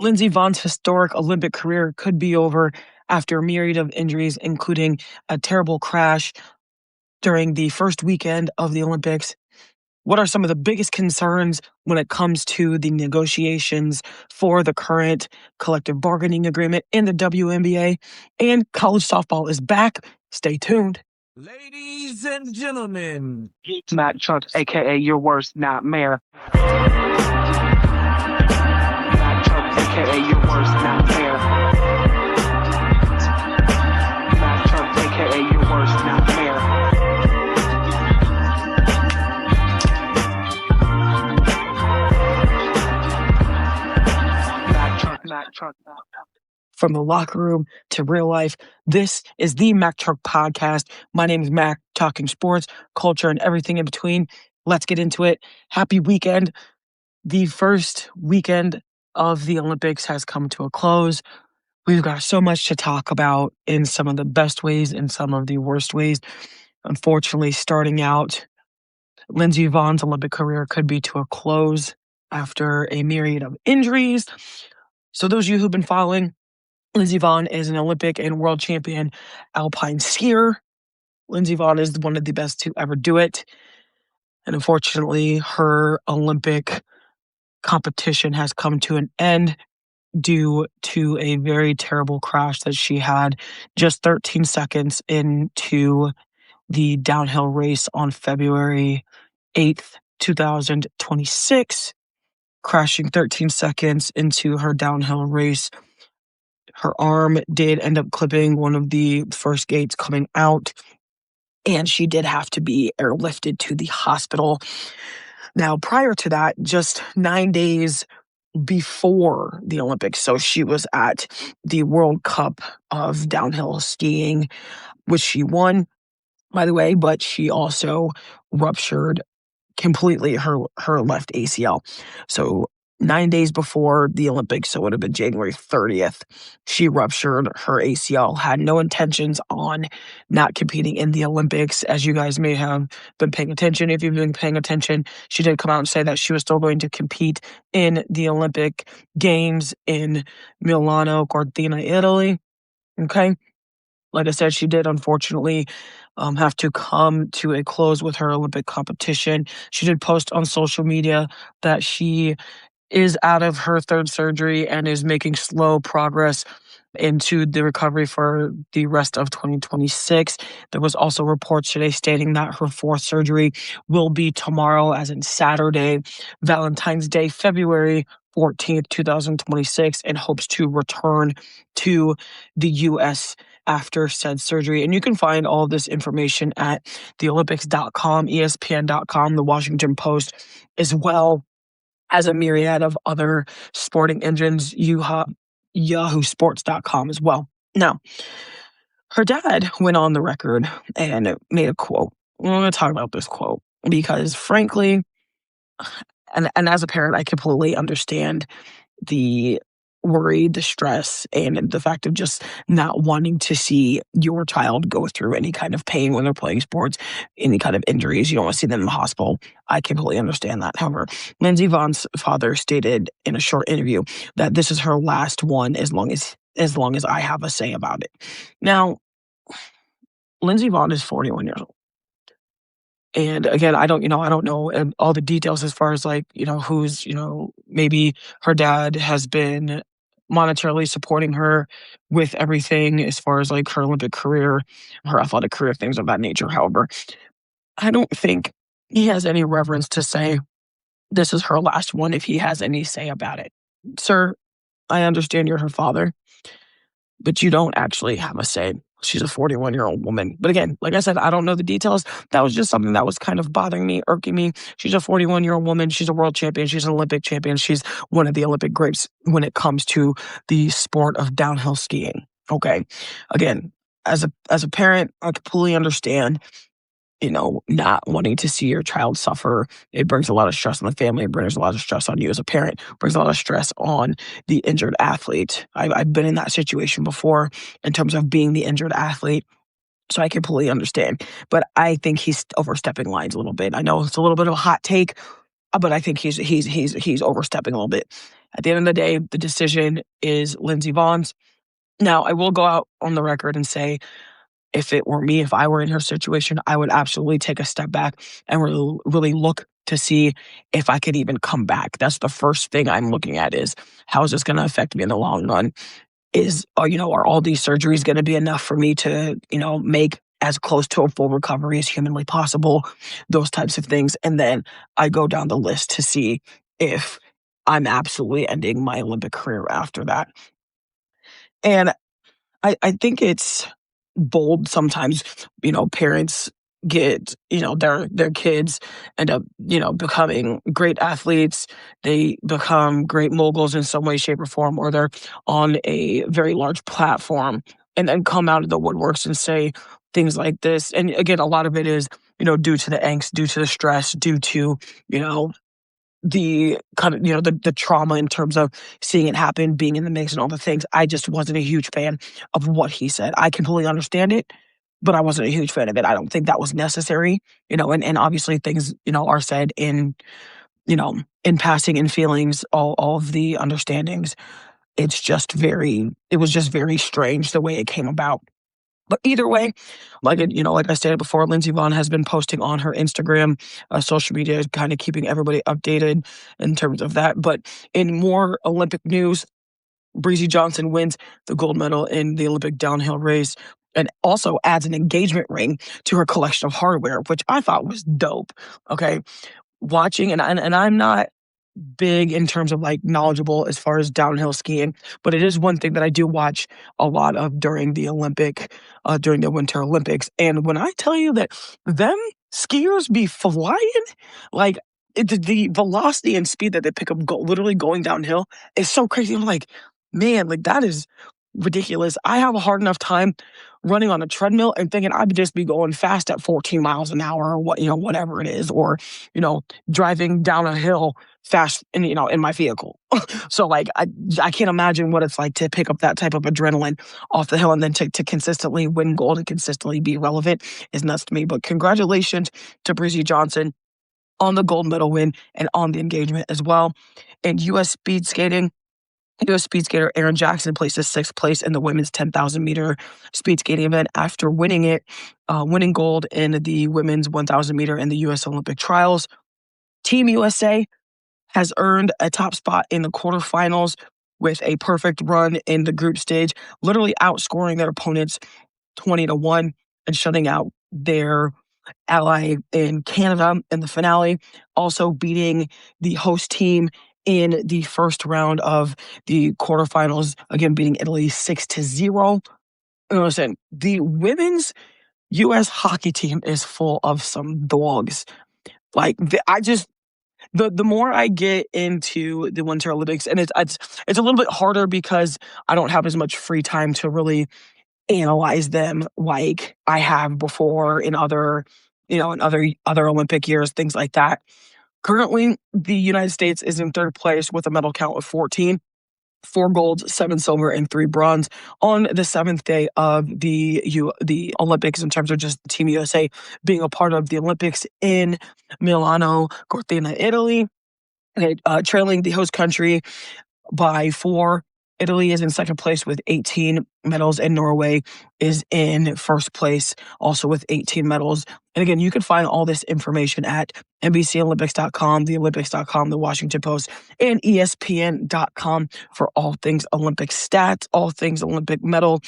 Lindsey Vonn's historic Olympic career could be over after a myriad of injuries, including a terrible crash during the first weekend of the Olympics. What are some of the biggest concerns when it comes to the negotiations for the current collective bargaining agreement in the WNBA? And college softball is back. Stay tuned. Ladies and gentlemen, it's Matt Chuck, aka your worst nightmare. Matt Chuck, aka your worst nightmare. Matt Chuck, aka your worst nightmare. Matt Chuck. From the locker room to real life, this is the Mac Truck Podcast. My name is Mac, talking sports, culture, and everything in between. Let's get into it. Happy weekend. The first weekend of the Olympics has come to a close. We've got so much to talk about in some of the best ways and some of the worst ways. Unfortunately, starting out, Lindsey Vonn's Olympic career could be to a close after a myriad of injuries. So those of you who've been following, Lindsey Vonn is an Olympic and world champion alpine skier. Lindsey Vonn is one of the best to ever do it. And unfortunately, her Olympic competition has come to an end due to a very terrible crash that she had just 13 seconds into the downhill race on February 8th, 2026, crashing 13 seconds into her downhill race. Her arm did end up clipping one of the first gates coming out, and she did have to be airlifted to the hospital. Now, prior to that, just 9 days before the Olympics, so she was at the World Cup of downhill skiing, which she won, by the way, but she also ruptured completely her left ACL. So 9 days before the Olympics, so it would have been January 30th, she ruptured her ACL, had no intentions on not competing in the Olympics. As you guys may have been paying attention, if you've been paying attention, she did come out and say that she was still going to compete in the Olympic Games in Milano Cortina, Italy. Okay. Like I said, she did unfortunately have to come to a close with her Olympic competition. She did post on social media that she is out of her third surgery and is making slow progress into the recovery for the rest of 2026. There was also reports today stating that her fourth surgery will be tomorrow, as in Saturday, Valentine's Day, February 14th, 2026, and hopes to return to the U.S. after said surgery. And you can find all of this information at theolympics.com, ESPN.com, the Washington Post, as well as a myriad of other sporting engines, yahoosports.com as well. Now, her dad went on the record and made a quote. I'm going to talk about this quote because, frankly, and as a parent, I completely understand the worry, the stress, and the fact of just not wanting to see your child go through any kind of pain when they're playing sports, any kind of injuries. You don't want to see them in the hospital. I completely understand that. However, Lindsey Vonn's father stated in a short interview that this is her last one as long as I have a say about it. Now, Lindsey Vonn is 41 years old. And again, I don't know all the details as far as who's, maybe her dad has been monetarily supporting her with everything as far as her Olympic career, her athletic career, things of that nature. However, I don't think he has any reverence to say this is her last one if he has any say about it. Sir, I understand you're her father, but you don't actually have a say. She's a 41-year-old woman. But again, like I said, I don't know the details. That was just something that was kind of bothering me, irking me. She's a 41-year-old woman. She's a world champion. She's an Olympic champion. She's one of the Olympic greats when it comes to the sport of downhill skiing. Okay. Again, as a parent, I completely understand, not wanting to see your child suffer. It brings a lot of stress on the family. It brings a lot of stress on you as a parent. It brings a lot of stress on the injured athlete. I've been in that situation before in terms of being the injured athlete. So I completely understand. But I think he's overstepping lines a little bit. I know it's a little bit of a hot take, but I think he's overstepping a little bit. At the end of the day, the decision is Lindsey Vonn's. Now, I will go out on the record and say, if it were me, if I were in her situation, I would absolutely take a step back and really look to see if I could even come back. That's the first thing I'm looking at is how is this going to affect me in the long run? Are all these surgeries going to be enough for me to, make as close to a full recovery as humanly possible? Those types of things. And then I go down the list to see if I'm absolutely ending my Olympic career after that. And I think it's bold sometimes, parents get, their kids end up, becoming great athletes. They become great moguls in some way, shape, or form, or they're on a very large platform and then come out of the woodworks and say things like this. And again, a lot of it is, due to the angst, due to the stress, due to, the kind of, the trauma in terms of seeing it happen, being in the mix and all the things. I just wasn't a huge fan of what he said. I completely understand it, but I wasn't a huge fan of it. I don't think that was necessary, and obviously things, are said in passing and feelings, all of the understandings. It was just very strange the way it came about. But either way, like I stated before, Lindsey Vonn has been posting on her Instagram, social media, kind of keeping everybody updated in terms of that. But in more Olympic news, Breezy Johnson wins the gold medal in the Olympic downhill race and also adds an engagement ring to her collection of hardware, which I thought was dope. Okay. Watching, and I'm not big in terms of knowledgeable as far as downhill skiing, but it is one thing that I do watch a lot of during the Winter Olympics. And when I tell you that them skiers be flying, like the velocity and speed that they pick up literally going downhill is so crazy. I'm like, man, that is ridiculous. I have a hard enough time running on a treadmill and thinking I would just be going fast at 14 miles an hour or whatever it is, or, driving down a hill fast in my vehicle. So I can't imagine what it's like to pick up that type of adrenaline off the hill and then to consistently win gold and consistently be relevant is nuts to me. But congratulations to Breezy Johnson on the gold medal win and on the engagement as well. In U.S. speed skating, U.S. speed skater Erin Jackson places sixth place in the women's 10,000 meter speed skating event after winning gold in the women's 1,000 meter in the U.S. Olympic trials. Team USA has earned a top spot in the quarterfinals with a perfect run in the group stage, literally outscoring their opponents 20-1 and shutting out their ally in Canada in the finale, also beating the host team in the first round of the quarterfinals, again beating Italy 6-0. Listen, the women's U.S. hockey team is full of some dogs. The more I get into the Winter Olympics, and it's a little bit harder because I don't have as much free time to really analyze them like I have before in other Olympic years, things like that. Currently, the United States is in third place with a medal count of 14, 4 golds, 7 silver, and 3 bronze on the 7th day of the Olympics in terms of just Team USA being a part of the Olympics in Milano Cortina, Italy, trailing the host country by 4. Italy is in second place with 18 medals, and Norway is in first place also with 18 medals. And again, you can find all this information at NBCOlympics.com, theolympics.com, the Washington Post, and ESPN.com for all things Olympic stats, all things Olympic medal.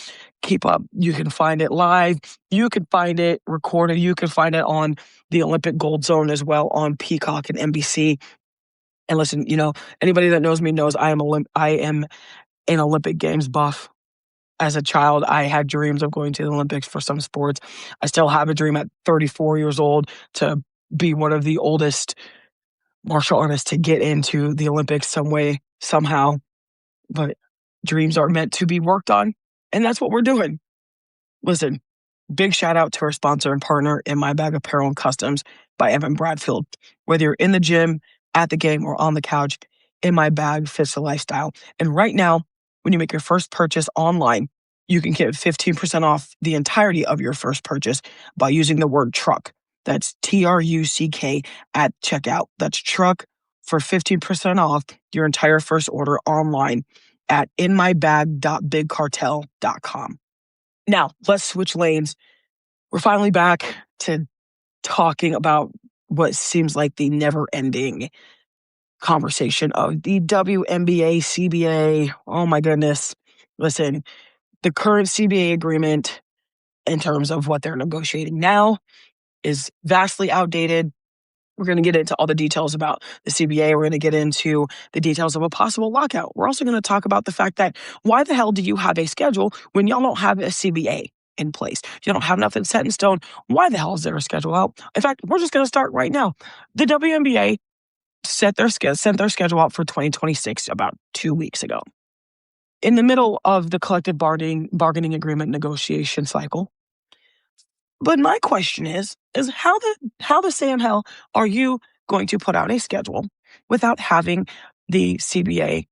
Keep up. You can find it live. You can find it recorded. You can find it on the Olympic Gold Zone as well on Peacock and NBC. And listen, anybody that knows me knows I am an Olympic Games buff. As a child, I had dreams of going to the Olympics for some sports. I still have a dream at 34 years old to be one of the oldest martial artists to get into the Olympics some way, somehow. But dreams are meant to be worked on, and that's what we're doing. Listen, big shout out to our sponsor and partner, In My Bag Apparel and Customs by Evan Bradfield. Whether you're in the gym, at the game, or on the couch, In My Bag fits the lifestyle. And right now, when you make your first purchase online, you can get 15% off the entirety of your first purchase by using the word truck. That's TRUCK at checkout. That's truck, for 15% off your entire first order online at inmybag.bigcartel.com. Now, let's switch lanes. We're finally back to talking about what seems like the never-ending conversation of the WNBA, CBA. Oh my goodness. Listen, the current CBA agreement in terms of what they're negotiating now is vastly outdated. We're going to get into all the details about the CBA. We're going to get into the details of a possible lockout. We're also going to talk about the fact that why the hell do you have a schedule when y'all don't have a CBA in place? You don't have nothing set in stone. Why the hell is there a schedule out? In fact, we're just going to start right now. The WNBA sent their schedule out for 2026 about 2 weeks ago. In the middle of the collective bargaining agreement negotiation cycle. But my question is how the Sam hell are you going to put out a schedule without having the CBA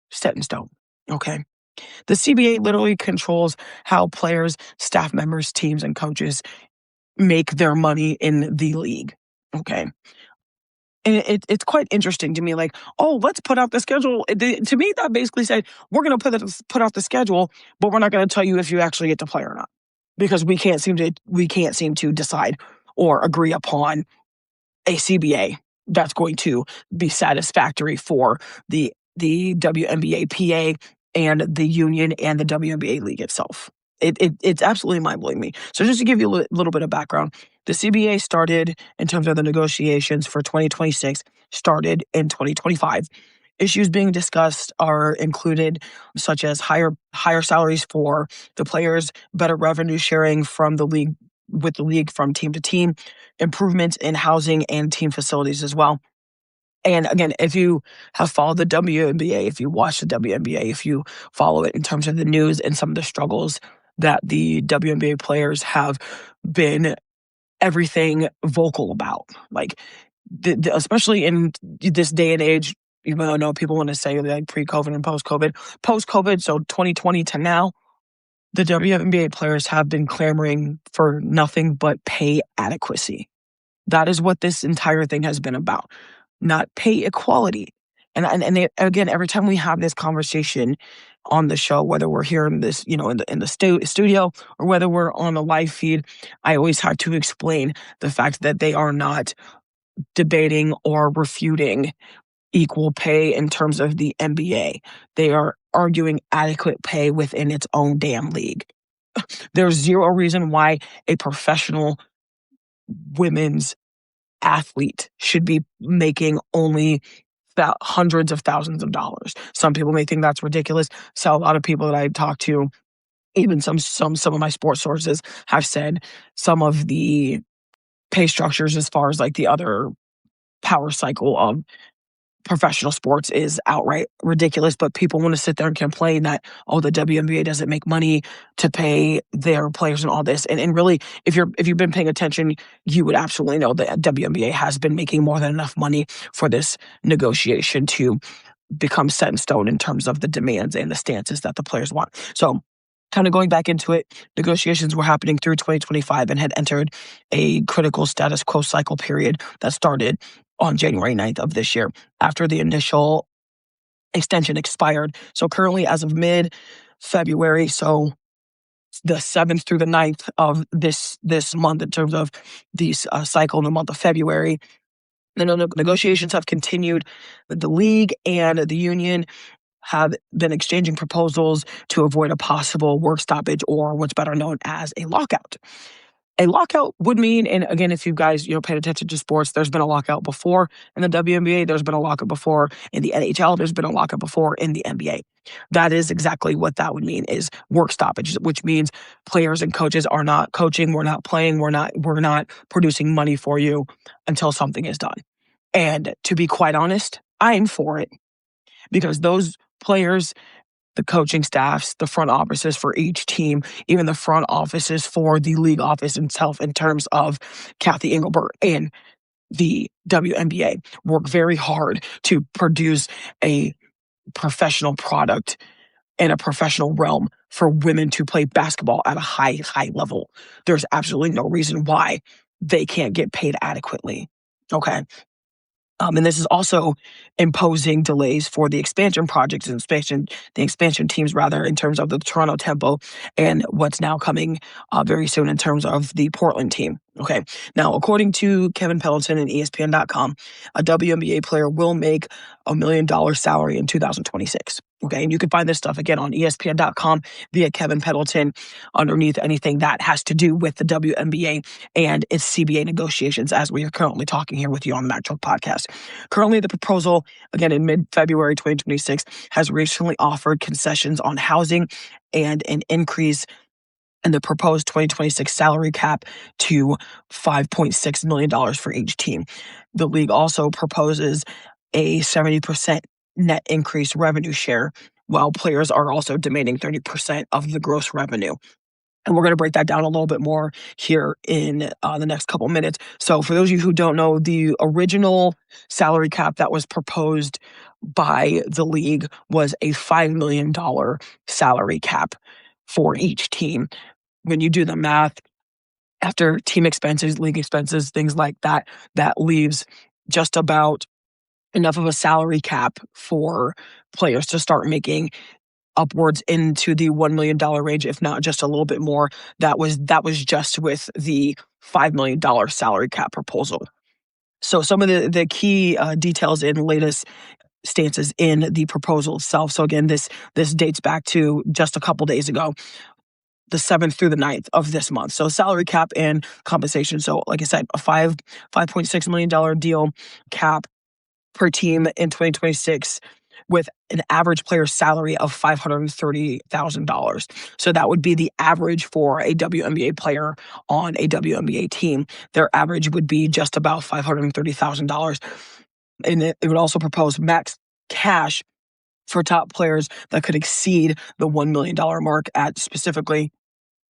set in stone? Okay. The CBA literally controls how players, staff members, teams, and coaches make their money in the league. Okay. And it's quite interesting to me, like, oh, let's put out the schedule. To me, that basically said, we're going to put out the schedule, but we're not going to tell you if you actually get to play or not, because we can't seem to decide or agree upon a CBA that's going to be satisfactory for the WNBA PA and the union and the WNBA league itself. It's absolutely mind-blowing me. So just to give you a little bit of background, the CBA started in terms of the negotiations for 2026, started in 2025. Issues being discussed are included such as higher salaries for the players, better revenue sharing from the league with the league from team to team, improvements in housing and team facilities as well. And again, if you have followed the WNBA, if you watch the WNBA, if you follow it in terms of the news and some of the struggles that the WNBA players have been everything vocal about, like especially in this day and age, even though I know people want to say like pre-COVID and post-COVID, so 2020 to now, the WNBA players have been clamoring for nothing but pay adequacy. That is what this entire thing has been about, not pay equality. And again, every time we have this conversation on the show, whether we're here in this, in the studio or whether we're on a live feed, I always have to explain the fact that they are not debating or refuting equal pay in terms of the NBA. They are arguing adequate pay within its own damn league. There's zero reason why a professional women's athlete should be making only hundreds of thousands of dollars. Some people may think that's ridiculous. So a lot of people that I talk to, even some of my sports sources have said some of the pay structures as far as like the other power cycle of professional sports is outright ridiculous, but people want to sit there and complain that, oh, the WNBA doesn't make money to pay their players and all this. And really, if you've been paying attention, you would absolutely know that WNBA has been making more than enough money for this negotiation to become set in stone in terms of the demands and the stances that the players want. So kind of going back into it, negotiations were happening through 2025 and had entered a critical status quo cycle period that started on January 9th of this year after the initial extension expired. So currently as of mid-February, so the 7th through the 9th of this month in terms of the cycle in the month of February, the negotiations have continued. The league and the union have been exchanging proposals to avoid a possible work stoppage or what's better known as a lockout. A lockout would mean, and again, if you guys paid attention to sports, there's been a lockout before in the WNBA, there's been a lockout before in the NHL, there's been a lockout before in the NBA. That is exactly what that would mean, is work stoppage, which means players and coaches are not coaching, we're not playing, we're not producing money for you until something is done. And to be quite honest, I'm for it, because those players, the coaching staffs, the front offices for each team, even the front offices for the league office itself in terms of Kathy Engelbert and the WNBA work very hard to produce a professional product in a professional realm for women to play basketball at a high level. There's absolutely no reason why they can't get paid adequately. Okay. And this is also imposing delays for the expansion projects and the expansion teams, rather, in terms of the Toronto Tempo and what's now coming very soon in terms of the Portland team. Okay. Now, according to Kevin Pendleton and ESPN.com, a WNBA player will make $1 million salary in 2026. Okay. And you can find this stuff again on ESPN.com via Kevin Pendleton underneath anything that has to do with the WNBA and its CBA negotiations, as we are currently talking here with you on the Mac Truck Podcast. Currently, the proposal, again in mid-February 2026, has recently offered concessions on housing and an increase in the proposed 2026 salary cap to $5.6 million for each team. The league also proposes a 70% net increase revenue share, while players are also demanding 30% of the gross revenue. And we're going to break that down a little bit more here in the next couple minutes. So for those of you who don't know, the original salary cap that was proposed by the league was a $5 million salary cap for each team. When you do the math, after team expenses, league expenses, things like that, that leaves just about enough of a salary cap for players to start making upwards into the $1 million range, if not just a little bit more. That was just with the $5 million salary cap proposal. So some of the key details and latest stances in the proposal itself. So again, this dates back to just a couple days ago, the 7th through the 9th of this month. So salary cap and compensation. So like I said, a $5.6 million deal cap per team in 2026 with an average player salary of $530,000. So that would be the average for a WNBA player on a WNBA team. Their average would be just about $530,000. And it would also propose max cash for top players that could exceed the $1 million mark at specifically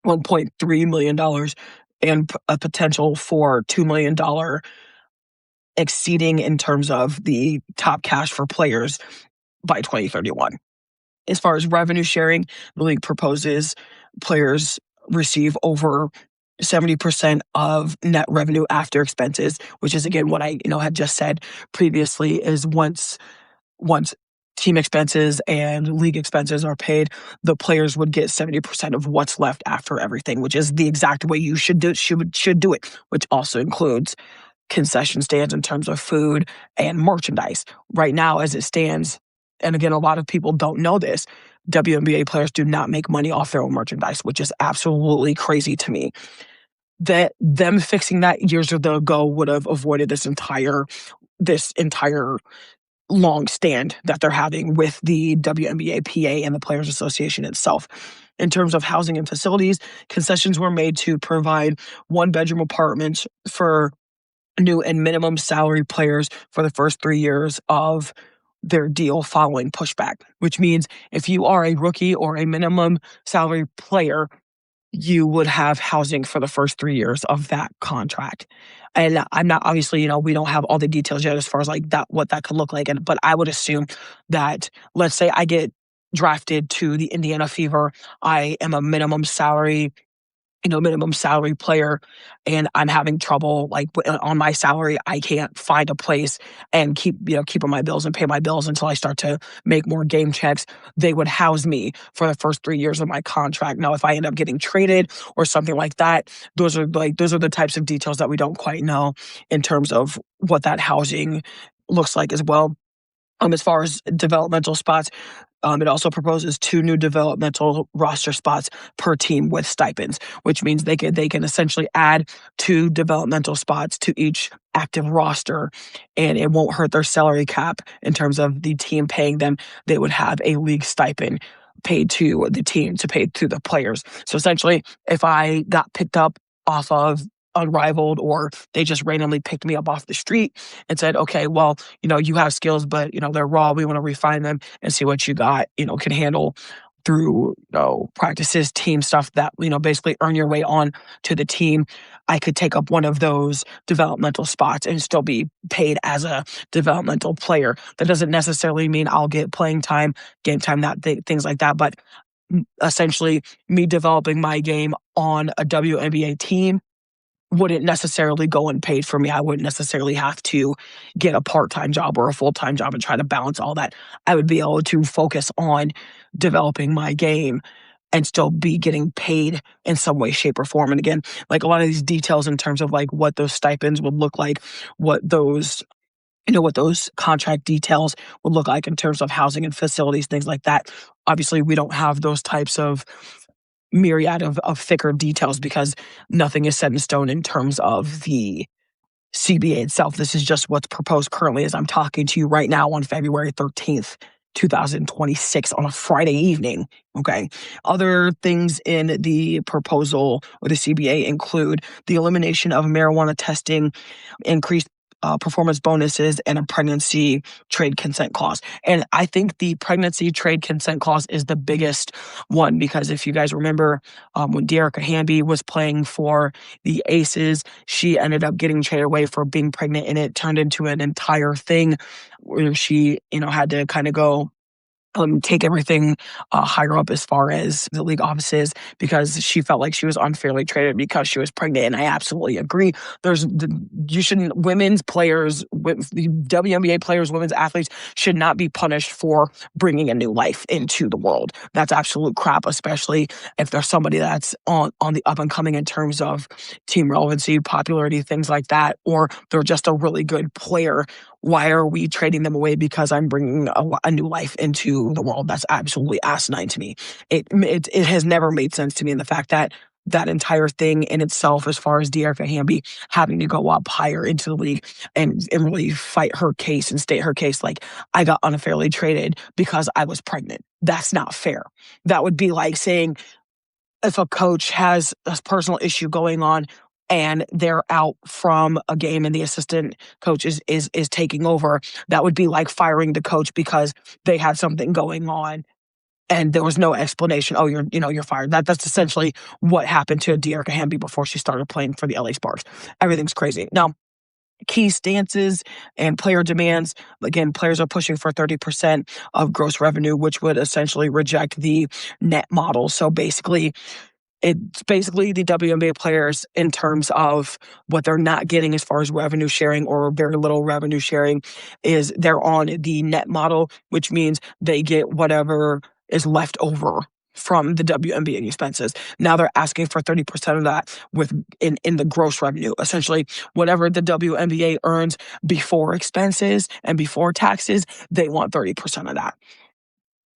$1.3 million and a potential for $2 million exceeding in terms of the top cash for players by 2031. As far as revenue sharing, the league proposes players receive over 70% of net revenue after expenses, which is again what I had just said previously, is once team expenses and league expenses are paid, the players would get 70% of what's left after everything, which is the exact way you should do it, which also includes concession stands in terms of food and merchandise. Right now, as it stands, and again, a lot of people don't know this, WNBA players do not make money off their own merchandise, which is absolutely crazy to me. That them fixing that years ago would have avoided this entire long stand that they're having with the WNBA PA and the Players Association itself. In terms of housing and facilities, concessions were made to provide one-bedroom apartments for new and minimum salary players for the first 3 years of their deal following pushback, which means if you are a rookie or a minimum salary player, you would have housing for the first 3 years of that contract. And I'm not, obviously, we don't have all the details yet as far as like that, what that could look like. But I would assume that, let's say I get drafted to the Indiana Fever, I am a minimum salary player, and I'm having trouble like on my salary. I can't find a place and keep on my bills and pay my bills until I start to make more game checks. They would house me for the first 3 years of my contract. Now, if I end up getting traded or something like that, those are the types of details that we don't quite know in terms of what that housing looks like as well. As far as developmental spots, it also proposes 2 new developmental roster spots per team with stipends, which means they can essentially add 2 developmental spots to each active roster, and it won't hurt their salary cap in terms of the team paying them. They would have a league stipend paid to the team to pay to the players. So essentially, if I got picked up off of Unrivaled, or they just randomly picked me up off the street and said, okay, well, you have skills, but they're raw. We want to refine them and see what you got, can handle through practices, team stuff that, basically earn your way on to the team. I could take up one of those developmental spots and still be paid as a developmental player. That doesn't necessarily mean I'll get playing time, game time, things like that. But essentially me developing my game on a WNBA team wouldn't necessarily go unpaid for me. I wouldn't necessarily have to get a part-time job or a full-time job and try to balance all that. I would be able to focus on developing my game and still be getting paid in some way, shape, or form. And again, like a lot of these details in terms of like what those stipends would look like, what those what those contract details would look like in terms of housing and facilities, things like that. Obviously, we don't have those types of myriad of thicker details because nothing is set in stone in terms of the CBA itself. This is just what's proposed currently as I'm talking to you right now on February 13th, 2026 on a Friday evening. Okay. Other things in the proposal or the CBA include the elimination of marijuana testing, increased performance bonuses, and a pregnancy trade consent clause. And I think the pregnancy trade consent clause is the biggest one because if you guys remember when Dearica Hamby was playing for the Aces, she ended up getting traded away for being pregnant, and it turned into an entire thing where she, had to kind of go take everything higher up as far as the league offices because she felt like she was unfairly traded because she was pregnant. And I absolutely agree. Women's players, the WNBA players, women's athletes should not be punished for bringing a new life into the world. That's absolute crap, especially if there's somebody that's on the up and coming in terms of team relevancy, popularity, things like that, or they're just a really good player. Why are we trading them away because I'm bringing a new life into the world? That's absolutely asinine to me. It has never made sense to me. And the fact that that entire thing in itself, as far as Dearica Hamby having to go up higher into the league and really fight her case and state her case, like I got unfairly traded because I was pregnant. That's not fair. That would be like saying if a coach has a personal issue going on and they're out from a game and the assistant coach is taking over, that would be like firing the coach because they had something going on and there was no explanation. Oh, you're fired. That's essentially what happened to Dearica Hamby before she started playing for the LA Sparks. Everything's crazy. Now, key stances and player demands. Again, players are pushing for 30% of gross revenue, which would essentially reject the net model. So it's basically the WNBA players in terms of what they're not getting as far as revenue sharing or very little revenue sharing is they're on the net model, which means they get whatever is left over from the WNBA expenses. Now they're asking for 30% of that in the gross revenue. Essentially, whatever the WNBA earns before expenses and before taxes, they want 30% of that,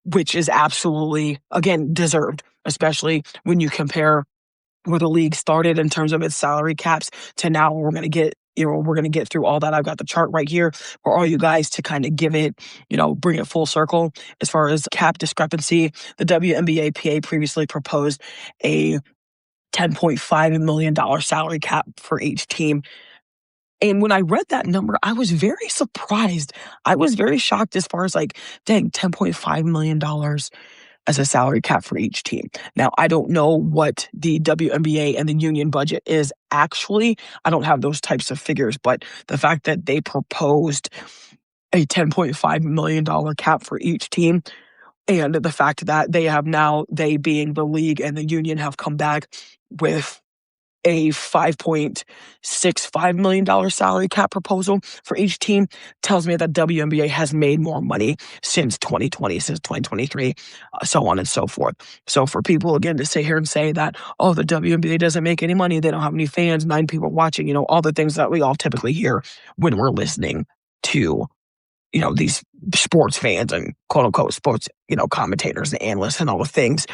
which is absolutely, again, deserved, especially when you compare where the league started in terms of its salary caps to now. We're going to get through all that. I've got the chart right here for all you guys to kind of give it, bring it full circle. As far as cap discrepancy, the WNBA PA previously proposed a $10.5 million salary cap for each team. And when I read that number, I was very surprised. I was very shocked as far as like, dang, $10.5 million as a salary cap for each team. Now, I don't know what the WNBA and the union budget is actually. I don't have those types of figures, but the fact that they proposed a $10.5 million cap for each team and the fact that they being the league and the union have come back with a $5.65 million salary cap proposal for each team tells me that WNBA has made more money since 2020, since 2023, so on and so forth. So for people, again, to sit here and say that, oh, the WNBA doesn't make any money, they don't have any fans, 9 people watching, all the things that we all typically hear when we're listening to, these sports fans and quote unquote sports, commentators and analysts and all the things.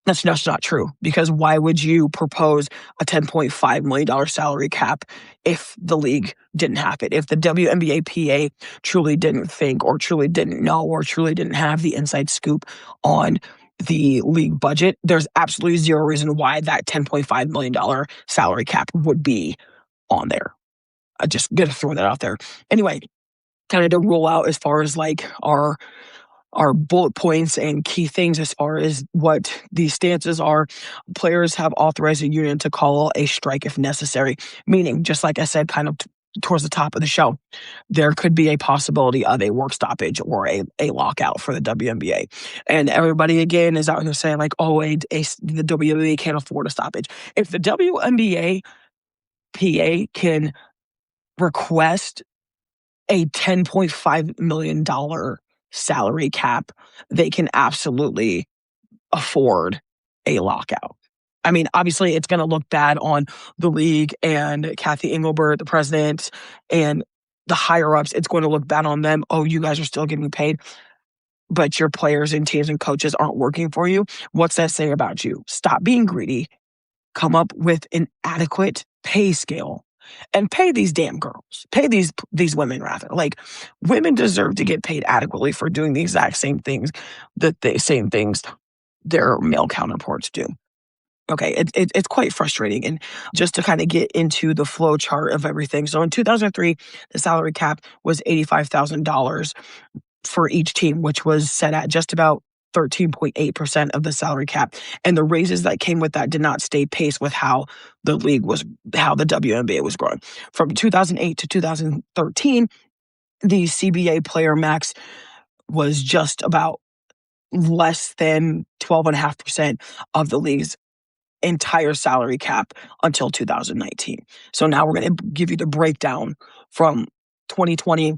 That's just not true, because why would you propose a $10.5 million salary cap if the league didn't have it? If the WNBA PA truly didn't think or truly didn't know or truly didn't have the inside scoop on the league budget, there's absolutely zero reason why that $10.5 million salary cap would be on there. I just got to throw that out there. Anyway, kind of to roll out as far as like our bullet points and key things as far as what these stances are. Players have authorized a union to call a strike if necessary, meaning, just like I said, kind of towards the top of the show, there could be a possibility of a work stoppage or a lockout for the WNBA. And everybody, again, is out here saying like, oh, the WNBA can't afford a stoppage. If the WNBA PA can request a $10.5 million salary cap, they can absolutely afford a lockout. I mean, obviously, it's going to look bad on the league and Kathy Engelbert, the president, and the higher ups. It's going to look bad on them. Oh, you guys are still getting paid, but your players and teams and coaches aren't working for you. What's that say about you? Stop being greedy. Come up with an adequate pay scale and pay these damn girls. Pay these women rather. Like, women deserve to get paid adequately for doing the exact same things their male counterparts do. Okay, it's quite frustrating. And just to kind of get into the flow chart of everything. So in 2003, the salary cap was $85,000 for each team, which was set at just about 13.8% of the salary cap. And the raises that came with that did not stay pace with how the WNBA was growing. From 2008 to 2013, the CBA player max was just about less than 12.5% of the league's entire salary cap until 2019. So now we're going to give you the breakdown from 2020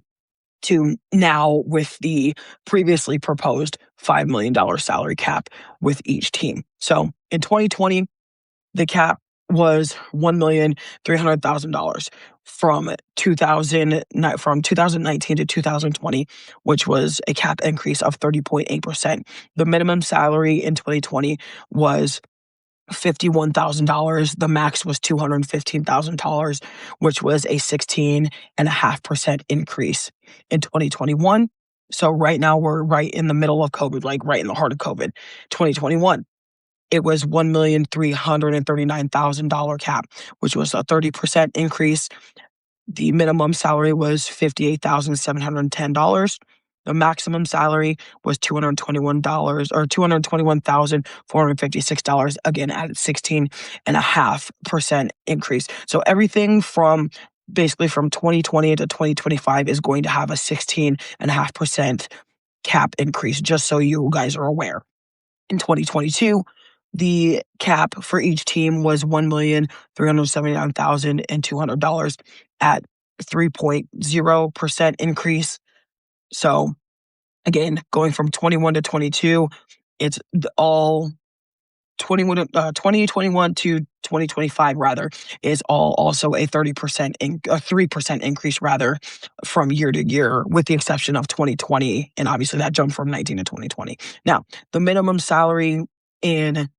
to now with the previously proposed $5 million salary cap with each team. So in 2020, the cap was $1,300,000 from 2019 to 2020, which was a cap increase of 30.8%. The minimum salary in 2020 was $51,000. The max was $215,000, which was a 16.5% increase in 2021. So right now we're right in the middle of COVID, like right in the heart of COVID. 2021, it was $1,339,000 cap, which was a 30% increase. The minimum salary was $58,710. The maximum salary was $221 or $221,456, again at 16.5% increase. So everything from basically from 2020 to 2025 is going to have a 16.5% cap increase, just so you guys are aware. In 2022, the cap for each team was $1,379,200 at 3.0% increase. So again, going from 21 to 22, it's all 2021 to 2025 rather is all also a 3% increase rather from year to year, with the exception of 2020, and obviously that jumped from 19 to 2020. Now, the minimum salary in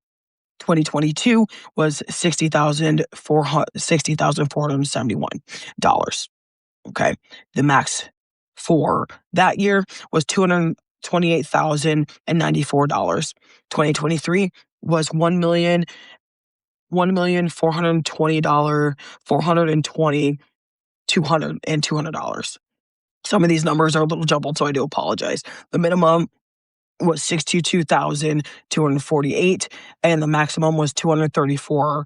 2022 was $60,471. Okay. The max for that year was $228,094. 2023 was $1,420,200 and $200. Some of these numbers are a little jumbled, so I do apologize. The minimum was $62,248, and the maximum was $234,936.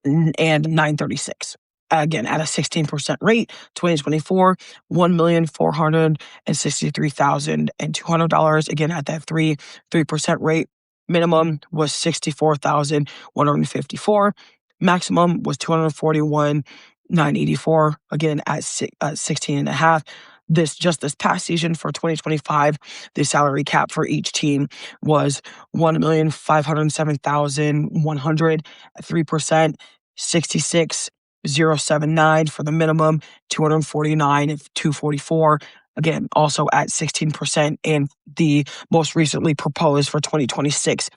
And 936. Again, at a 16% rate. 2024, $1,463,200. Again, at that 3% rate. Minimum was $64,154. Maximum was $241,984. Again, at 16.5. This past season for 2025, the salary cap for each team was $1,507,100 at 3%, 66,079 for the minimum, 249,244. Again, also at 16%, and the most recently proposed for 2026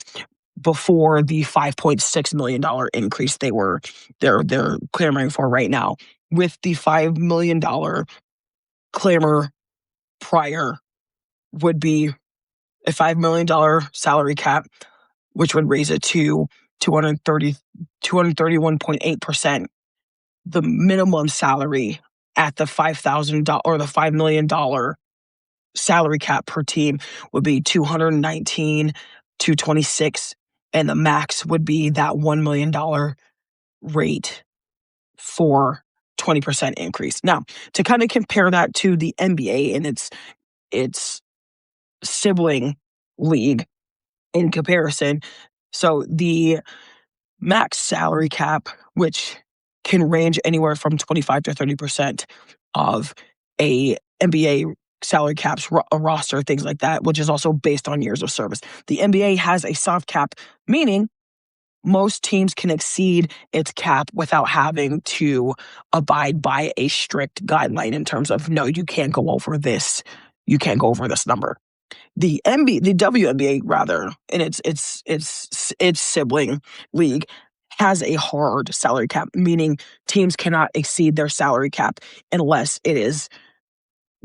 before the $5.6 million increase they're clamoring for right now. With the $5 million clamor prior would be a $5 million salary cap, which would raise it to 231.8%. The minimum salary at the $5,000 or the $5 million salary cap per team would be $219,226, and the max would be that $1 million rate for 20% increase. Now, to kind of compare that to the NBA and its sibling league in comparison, so the max salary cap, which can range anywhere from 25 to 30% of a NBA salary caps, a roster, things like that, which is also based on years of service. The NBA has a soft cap, meaning most teams can exceed its cap without having to abide by a strict guideline in terms of, no, you can't go over this. You can't go over this number. The WNBA rather, in its sibling league, has a hard salary cap, meaning teams cannot exceed their salary cap unless it is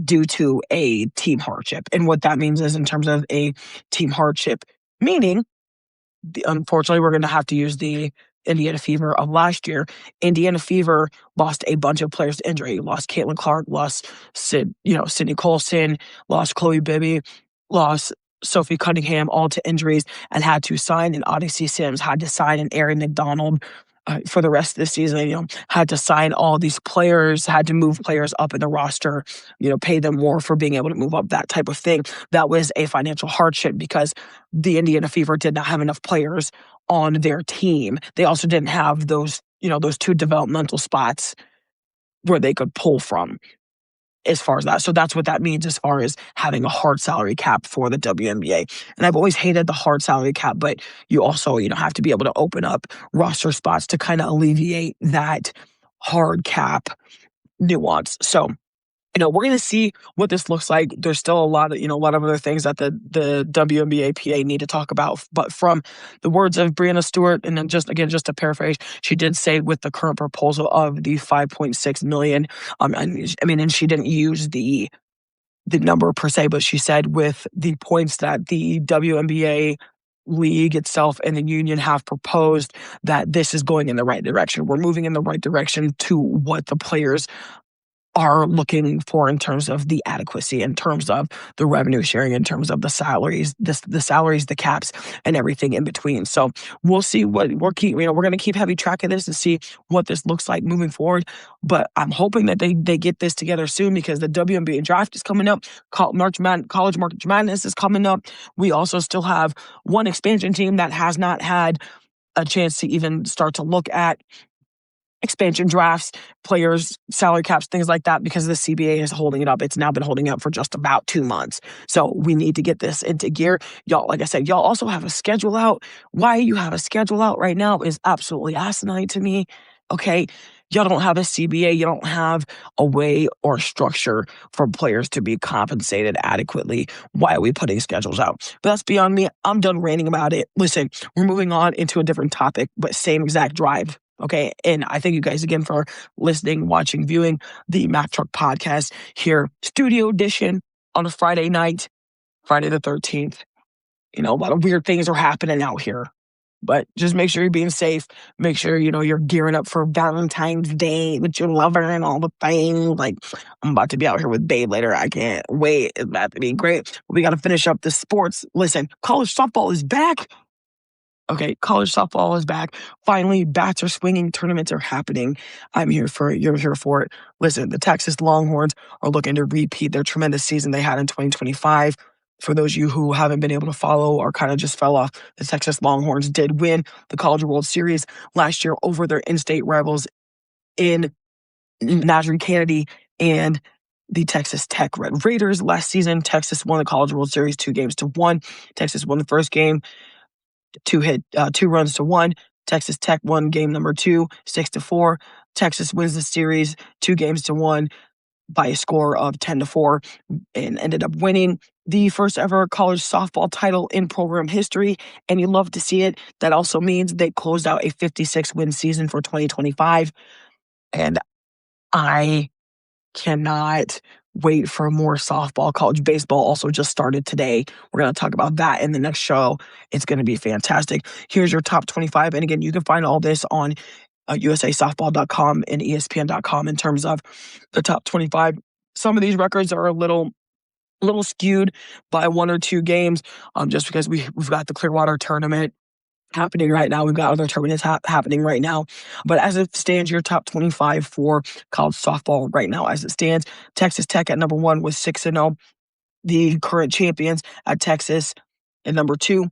due to a team hardship. And what that means is, in terms of a team hardship, meaning, unfortunately, we're going to have to use the Indiana Fever of last year. Indiana Fever lost a bunch of players to injury. Lost Caitlin Clark, lost Sydney Colson, lost Chloe Bibby, lost Sophie Cunningham, all to injuries, and had to sign an Odyssey Sims, had to sign an Aaron McDonald for the rest of the season. Had to sign all these players, had to move players up in the roster, pay them more for being able to move up, that type of thing. That was a financial hardship because the Indiana Fever did not have enough players on their team. They also didn't have those two developmental spots where they could pull from as far as that. So that's what that means as far as having a hard salary cap for the WNBA. And I've always hated the hard salary cap, but you also, have to be able to open up roster spots to kind of alleviate that hard cap nuance. So, we're going to see what this looks like. There's still a lot of other things that the WNBA PA need to talk about. But from the words of Breanna Stewart, and then just to paraphrase, she did say with the current proposal of the $5.6 million, and she didn't use the number per se, but she said with the points that the WNBA league itself and the union have proposed, that this is going in the right direction. We're moving in the right direction to what the players are looking for in terms of the adequacy, in terms of the revenue sharing, in terms of the salaries, the caps, and everything in between. So we'll see what we're going to keep heavy track of this and see what this looks like moving forward. But I'm hoping that they get this together soon, because the WNBA draft is coming up. College March Madness is coming up. We also still have one expansion team that has not had a chance to even start to look at expansion drafts, players, salary caps, things like that, because the CBA is holding it up. It's now been holding up for just about 2 months. So we need to get this into gear. Y'all, like I said, y'all also have a schedule out. Why you have a schedule out right now is absolutely asinine to me. Okay. Y'all don't have a CBA. You don't have a way or structure for players to be compensated adequately. Why are we putting schedules out? But that's beyond me. I'm done ranting about it. Listen, we're moving on into a different topic, but same exact drive. Okay. And I thank you guys again for listening, watching, viewing the Mac Truck Podcast here, studio edition on a Friday night, Friday the 13th. A lot of weird things are happening out here, but just make sure you're being safe. Make sure, you're gearing up for Valentine's Day with your lover and all the things. Like, I'm about to be out here with Babe later. I can't wait. It's about to be great. We got to finish up the sports. Listen, college softball is back. Okay, college softball is back. Finally, bats are swinging. Tournaments are happening. I'm here for it. You're here for it. Listen, the Texas Longhorns are looking to repeat their tremendous season they had in 2025. For those of you who haven't been able to follow or kind of just fell off, the Texas Longhorns did win the College World Series last year over their in-state rivals in Najee Kennedy and the Texas Tech Red Raiders last season. Texas won the College World Series 2-1. Texas won the first game. 2-1. Texas Tech won game number 2, 6-4. Texas wins the series 2-1 by a score of 10-4 and ended up winning the first ever college softball title in program history. And you love to see it. That also means they closed out a 56-win season for 2025. And I cannot wait for more softball. College baseball also just started today. We're going to talk about that in the next show. It's going to be fantastic. Here's your top 25. And again, you can find all this on usasoftball.com and espn.com in terms of the top 25. Some of these records are a little skewed by 1 or 2 games, just because we've got the Clearwater tournament happening right now. We've got other tournaments happening right now. But as it stands, your top 25 for college softball right now, as it stands, Texas Tech at number 1 with 6-0. The current champions at Texas at number 2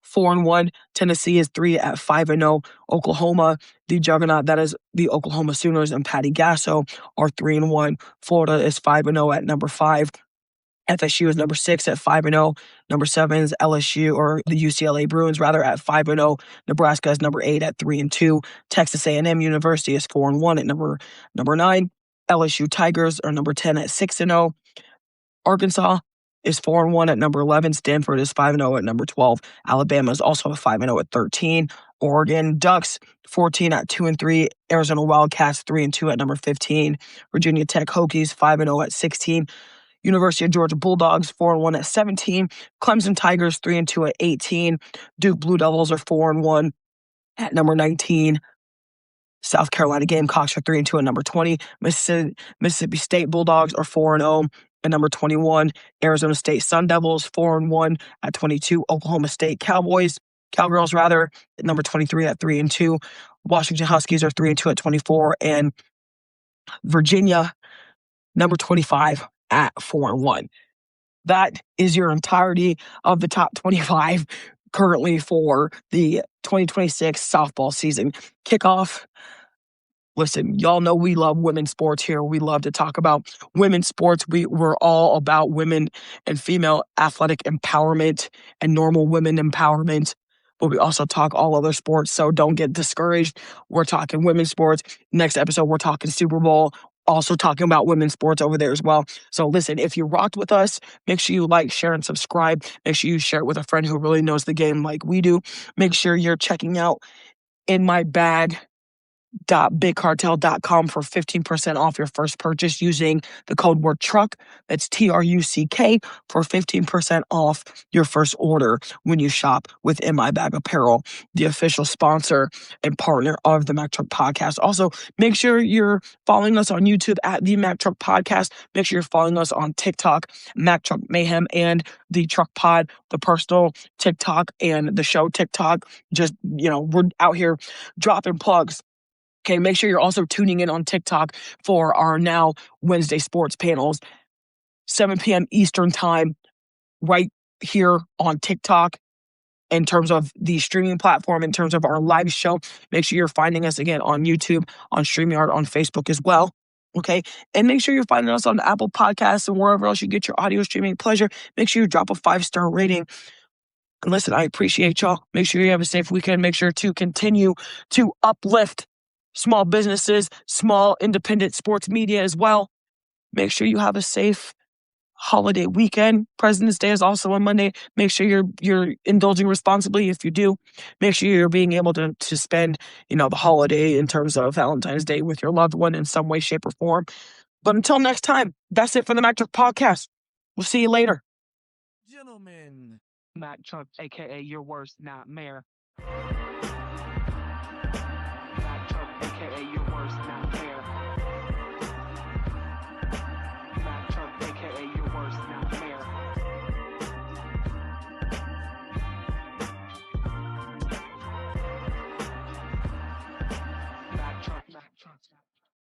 4-1. Tennessee is 3 at 5-0. Oklahoma, the juggernaut that is the Oklahoma Sooners and Patty Gasso, are 3-1. Florida is 5-0 at number 5. FSU is number 6 at 5-0. Number 7 is LSU, or the UCLA Bruins, rather, at 5-0. Nebraska is number 8 at 3-2. Texas A&M University is 4-1 at number 9. LSU Tigers are number 10 at 6-0. Arkansas is 4-1 at number 11. Stanford is 5-0 at number 12. Alabama is also 5-0 at 13. Oregon Ducks 14 at 2-3. Arizona Wildcats 3-2 at number 15. Virginia Tech Hokies 5-0 at 16. University of Georgia Bulldogs 4-1 at 17. Clemson Tigers 3-2 at 18. Duke Blue Devils are 4-1 at number 19. South Carolina Gamecocks are 3-2 at number 20. Mississippi State Bulldogs are 4-0 at number 21. Arizona State Sun Devils 4-1 at 22. Oklahoma State Cowgirls at number 23 at 3-2. Washington Huskies are 3-2 at 24, and Virginia number 25 at 4-1. That is your entirety of the top 25 currently for the 2026 softball season kickoff. Listen, y'all know we love women's sports here. We love to talk about women's sports. We're all about women and female athletic empowerment and normal women empowerment. But we also talk all other sports, so don't get discouraged. We're talking women's sports. Next episode, we're talking Super Bowl. Also talking about women's sports over there as well. So listen, if you rocked with us, make sure you like, share, and subscribe. Make sure you share it with a friend who really knows the game like we do. Make sure you're checking out In My Bag .bigcartel.com for 15% off your first purchase using the code word truck. That's TRUCK for 15% off your first order when you shop with In My Bag Apparel, the official sponsor and partner of the Mac Truck Podcast. Also, make sure you're following us on YouTube at the Mac Truck Podcast. Make sure you're following us on TikTok, Mac Truck Mayhem, and the Truck Pod, the personal TikTok and the show TikTok. Just, we're out here dropping plugs. Okay, make sure you're also tuning in on TikTok for our now Wednesday sports panels, 7 p.m. Eastern time, right here on TikTok. In terms of the streaming platform, in terms of our live show, make sure you're finding us again on YouTube, on StreamYard, on Facebook as well. Okay, and make sure you're finding us on Apple Podcasts and wherever else you get your audio streaming pleasure. Make sure you drop a 5-star rating. And listen, I appreciate y'all. Make sure you have a safe weekend. Make sure to continue to uplift small businesses, small independent sports media as well. Make sure you have a safe holiday weekend. President's Day is also on Monday. Make sure you're indulging responsibly if you do. Make sure you're being able to spend, the holiday in terms of Valentine's Day with your loved one in some way, shape, or form. But until next time, that's it for the Mac Truck Podcast. We'll see you later. Gentlemen, Mac Truck, a.k.a. your worst nightmare.